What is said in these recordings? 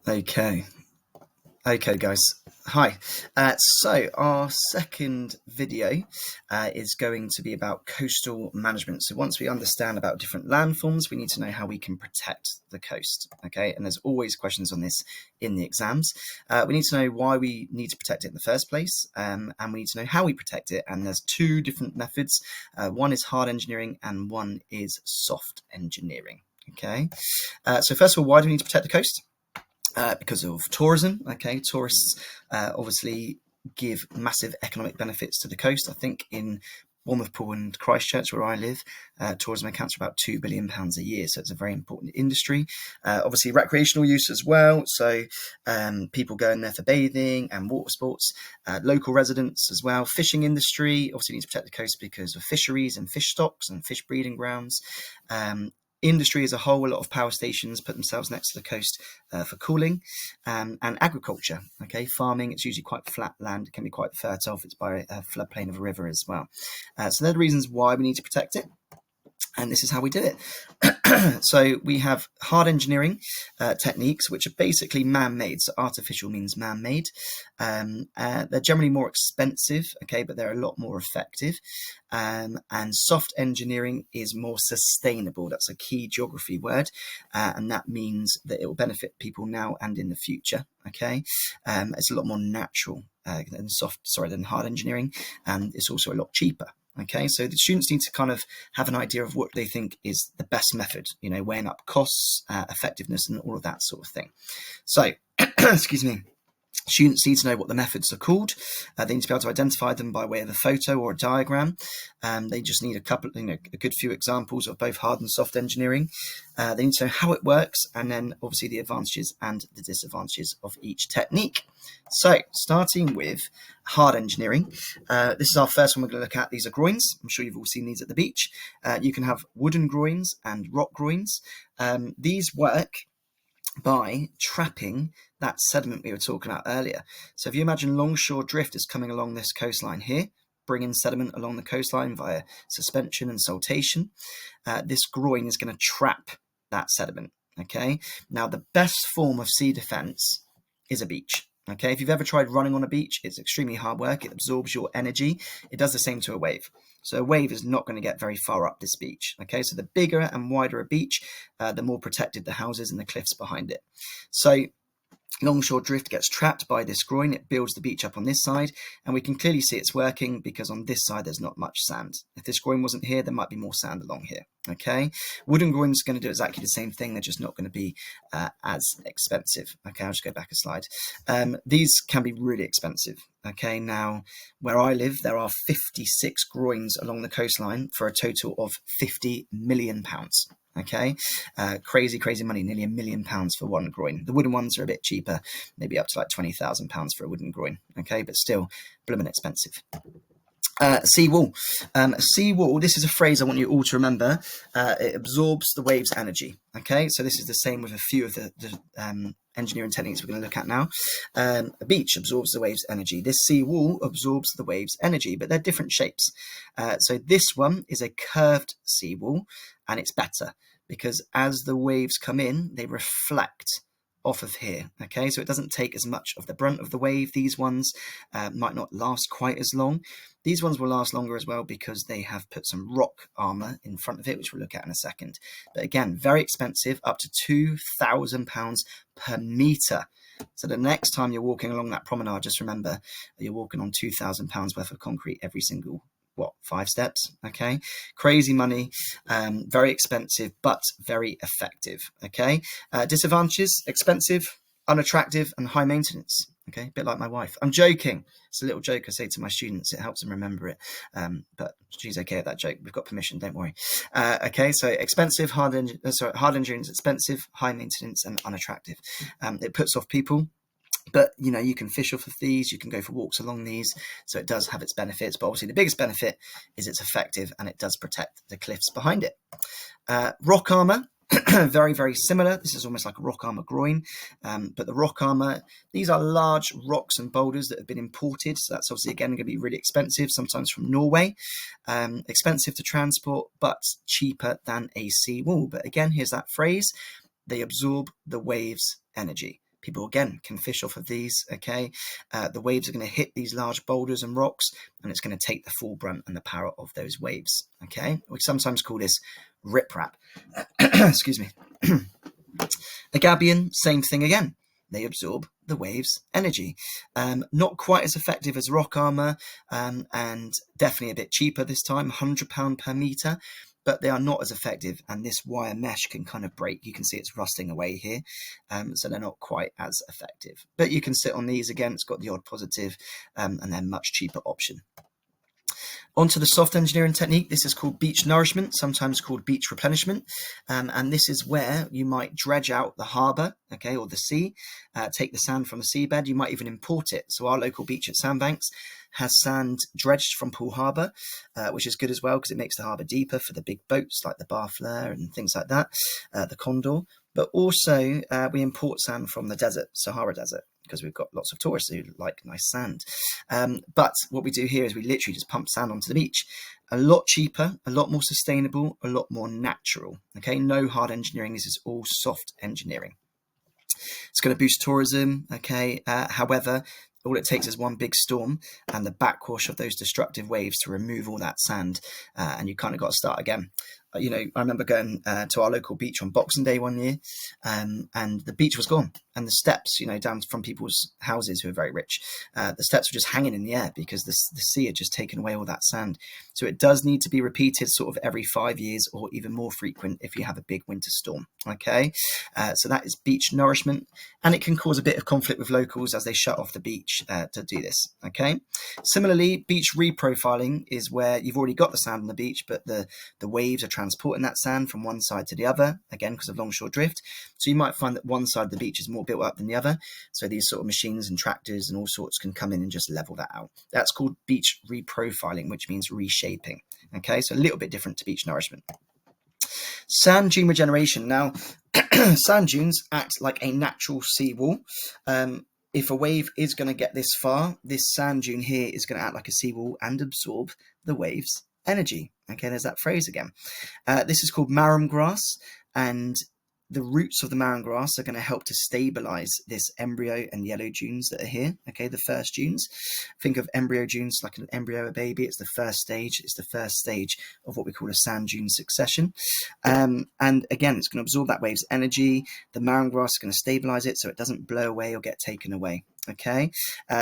Okay. Okay, guys. Hi. So our second video is going to be about coastal management. So once we understand about different landforms, we need to know how we can protect the coast. Okay, and there's always questions on this in the exams. We need to know why we need to protect it in the first place, and we need to know how we protect it. And there's two different methods. One is hard engineering and one is soft engineering. Okay. So first of all, why do we need to protect the coast? Because of tourism. Okay, tourists obviously give massive economic benefits to the coast. I think in Bournemouth Pool and Christchurch, where I live, tourism accounts for about £2 billion a year. So it's a very important industry. Obviously, recreational use as well. So people go in there for bathing and water sports. Local residents as well. Fishing industry obviously needs to protect the coast because of fisheries and fish stocks and fish breeding grounds. Industry as a whole, a lot of power stations put themselves next to the coast for cooling, and agriculture. Okay, farming, it's usually quite flat land, it can be quite fertile if it's by a floodplain of a river as well. So they're the reasons why we need to protect it, and this is how we do it. So we have hard engineering techniques, which are basically man-made. So artificial means man-made. They're generally more expensive, okay, but they're a lot more effective. And soft engineering is more sustainable. That's a key geography word, and that means that it will benefit people now and in the future. Okay, it's a lot more natural than hard engineering, and it's also a lot cheaper. Okay, so the students need to kind of have an idea of what they think is the best method, weighing up costs, effectiveness, and all of that sort of thing. So, excuse me. Students need to know what the methods are called. They need to be able to identify them by way of a photo or a diagram. They just need a good few examples of both hard and soft engineering. They need to know how it works, and then obviously the advantages and the disadvantages of each technique. So, starting with hard engineering, this is our first one we're going to look at. These are groins. I'm sure you've all seen these at the beach. You can have wooden groins and rock groins. These work by trapping that sediment we were talking about earlier. So if you imagine longshore drift is coming along this coastline here, bringing sediment along the coastline via suspension and saltation, this groin is going to trap that sediment. Okay, now the best form of sea defense is a beach. Okay, if you've ever tried running on a beach, it's extremely hard work. It absorbs your energy. It does the same to a wave. So a wave is not going to get very far up this beach. Okay, so the bigger and wider a beach, the more protected the houses and the cliffs behind it. So longshore drift gets trapped by this groin. It builds the beach up on this side, and we can clearly see it's working because on this side there's not much sand. If this groin wasn't here, there might be more sand along here. Okay, wooden groins are going to do exactly the same thing. They're just not going to be as expensive. Okay, I'll just go back a slide. These can be really expensive. Okay, now where I live, there are 56 groins along the coastline for a total of £50 million. Okay, crazy money, nearly £1 million for one groin. The wooden ones are a bit cheaper, maybe up to like £20,000 for a wooden groin. Okay, but still blooming expensive. Seawall. Seawall, this is a phrase I want you all to remember. It absorbs the wave's energy. Okay, so this is the same with a few of the engineering techniques we're going to look at now. A beach absorbs the wave's energy. This seawall absorbs the wave's energy, but they're different shapes. So this one is a curved seawall, and it's better because as the waves come in, they reflect off of here. Okay, so it doesn't take as much of the brunt of the wave. These ones might not last quite as long. These ones will last longer as well because they have put some rock armour in front of it, which we'll look at in a second. But again, very expensive, up to £2,000 per metre. So the next time you're walking along that promenade, just remember you're walking on £2,000 worth of concrete every single 5 steps. Okay, crazy money, very expensive, but very effective. Okay, disadvantages: expensive, unattractive, and high maintenance. Okay, a bit like my wife. I'm joking. It's a little joke I say to my students. It helps them remember it. But she's okay with that joke. We've got permission. Don't worry. Okay, so expensive, hard engineering is expensive, high maintenance, and unattractive. It puts off people. But, you can fish off of these, you can go for walks along these, so it does have its benefits. But obviously the biggest benefit is it's effective and it does protect the cliffs behind it. Rock armour, very similar. This is almost like a rock armour groin. But the rock armour, these are large rocks and boulders that have been imported. So that's obviously, again, going to be really expensive, sometimes from Norway. Expensive to transport, but cheaper than a seawall. But again, here's that phrase: they absorb the waves' energy. People, again, can fish off of these, okay? The waves are going to hit these large boulders and rocks, and it's going to take the full brunt and the power of those waves, okay? We sometimes call this riprap. Excuse me. A gabion, same thing again. They absorb the wave's energy. Not quite as effective as rock armour, and definitely a bit cheaper this time, £100 per metre, but they are not as effective, and this wire mesh can kind of break. You can see it's rusting away here, so they're not quite as effective. But you can sit on these again, it's got the odd positive, and they're a much cheaper option. Onto the soft engineering technique. This is called beach nourishment, sometimes called beach replenishment. And this is where you might dredge out the harbour, okay, or the sea, take the sand from the seabed. You might even import it. So our local beach at Sandbanks has sand dredged from Poole Harbour, which is good as well because it makes the harbour deeper for the big boats like the Barfleur and things like that, the Condor. But also we import sand from the desert, Sahara Desert, because we've got lots of tourists who like nice sand. But what we do here is we literally just pump sand onto the beach. A lot cheaper, a lot more sustainable, a lot more natural. Okay, no hard engineering. This is all soft engineering. It's going to boost tourism. Okay, however, all it takes is one big storm and the backwash of those destructive waves to remove all that sand, and you kind of got to start again. You know, I remember going to our local beach on Boxing Day one year, and the beach was gone, and the steps, you know, down from people's houses who are very rich, the steps were just hanging in the air because the sea had just taken away all that sand. So it does need to be repeated sort of every 5 years, or even more frequent if you have a big winter storm. Okay, so that is beach nourishment, and it can cause a bit of conflict with locals as they shut off the beach to do this. Okay, similarly, beach reprofiling is where you've already got the sand on the beach, but the waves are transporting that sand from one side to the other, again because of longshore drift. So you might find that one side of the beach is more built up than the other, so these sort of machines and tractors and all sorts can come in and just level that out. That's called beach reprofiling, which means reshaping. Okay, so a little bit different to beach nourishment. Sand dune regeneration. Now, sand dunes act like a natural seawall. If a wave is going to get this far, this sand dune here is going to act like a seawall and absorb the wave's energy. Okay, there's that phrase again. This is called marram grass, and the roots of the marram grass are going to help to stabilize this embryo and yellow dunes that are here. Okay, the first dunes. Think of embryo dunes like an embryo, a baby. It's the first stage. It's the first stage of what we call a sand dune succession. And again, it's going to absorb that wave's energy. The marram grass is going to stabilize it so it doesn't blow away or get taken away. Okay,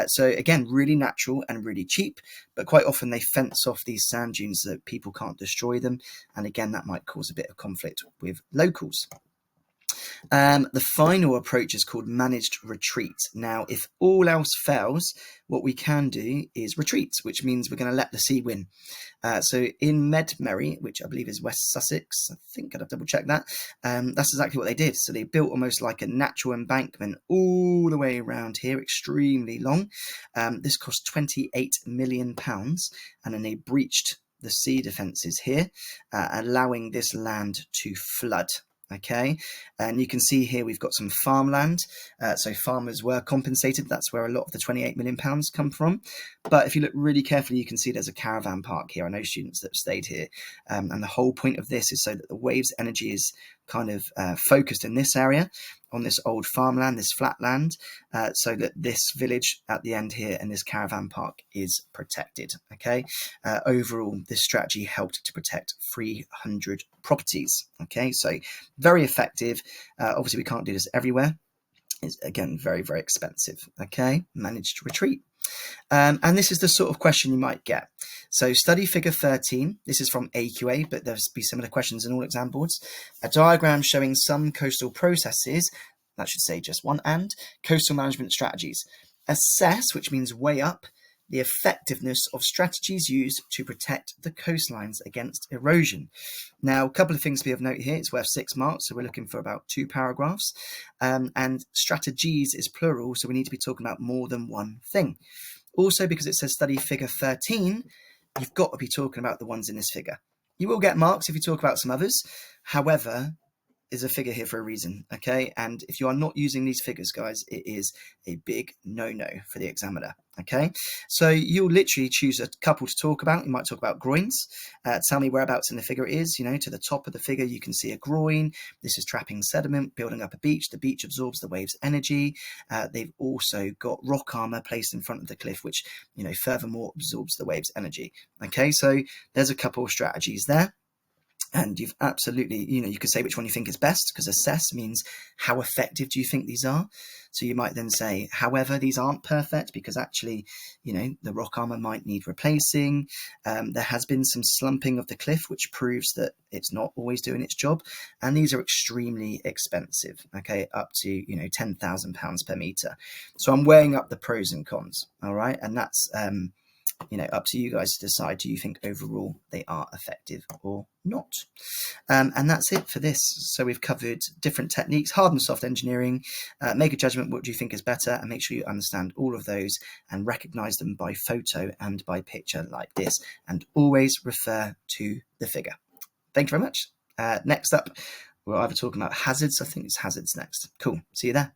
so again, really natural and really cheap, but quite often they fence off these sand dunes so that people can't destroy them, and again that might cause a bit of conflict with locals. The final approach is called managed retreat. Now, if all else fails, what we can do is retreat, which means we're going to let the sea win. So in Medmerry, which I believe is West Sussex, I think I'd have to double check that, that's exactly what they did. So they built almost like a natural embankment all the way around here, extremely long. This cost £28 million, and then they breached the sea defences here, allowing this land to flood. Okay, and you can see here we've got some farmland, so farmers were compensated. That's where a lot of the £28 million come from. But if you look really carefully, you can see there's a caravan park here. I know students that have stayed here, and the whole point of this is so that the wave's energy is kind of focused in this area, on this old farmland, this flat land, so that this village at the end here and this caravan park is protected. Okay, overall, this strategy helped to protect 300 properties. Okay, so very effective. Obviously, we can't do this everywhere. It's, again, very, very expensive. Okay, managed retreat. And this is the sort of question you might get. So study figure 13, this is from AQA, but there'll be similar questions in all exam boards. A diagram showing some coastal processes, that should say just one and, coastal management strategies. Assess, which means weigh up, the effectiveness of strategies used to protect the coastlines against erosion. Now, a couple of things to be of note here. It's worth 6 marks, so we're looking for about 2 paragraphs. And strategies is plural, so we need to be talking about more than one thing. Also, because it says study figure 13, you've got to be talking about the ones in this figure. You will get marks if you talk about some others. However, is a figure here for a reason, okay? And if you are not using these figures, guys, it is a big no-no for the examiner, okay? So you'll literally choose a couple to talk about. You might talk about groins. Tell me whereabouts in the figure it is. You know, to the top of the figure, you can see a groin. This is trapping sediment, building up a beach. The beach absorbs the wave's energy. They've also got rock armor placed in front of the cliff, which, you know, furthermore absorbs the wave's energy. Okay, so there's a couple of strategies there. And you've absolutely, you know, you could say which one you think is best, because assess means how effective do you think these are. So you might then say, however, these aren't perfect because actually, you know, the rock armor might need replacing. There has been some slumping of the cliff, which proves that it's not always doing its job. And these are extremely expensive, okay, up to, you know, £10,000 per meter. So I'm weighing up the pros and cons, all right? And that's, you know, up to you guys to decide, do you think overall they are effective or not? And that's it for this. So we've covered different techniques, hard and soft engineering. Make a judgment, what do you think is better, and make sure you understand all of those and recognize them by photo and by picture like this, and always refer to the figure. Thank you very much. Next up, we're either talking about hazards. I think it's hazards next. Cool. See you there.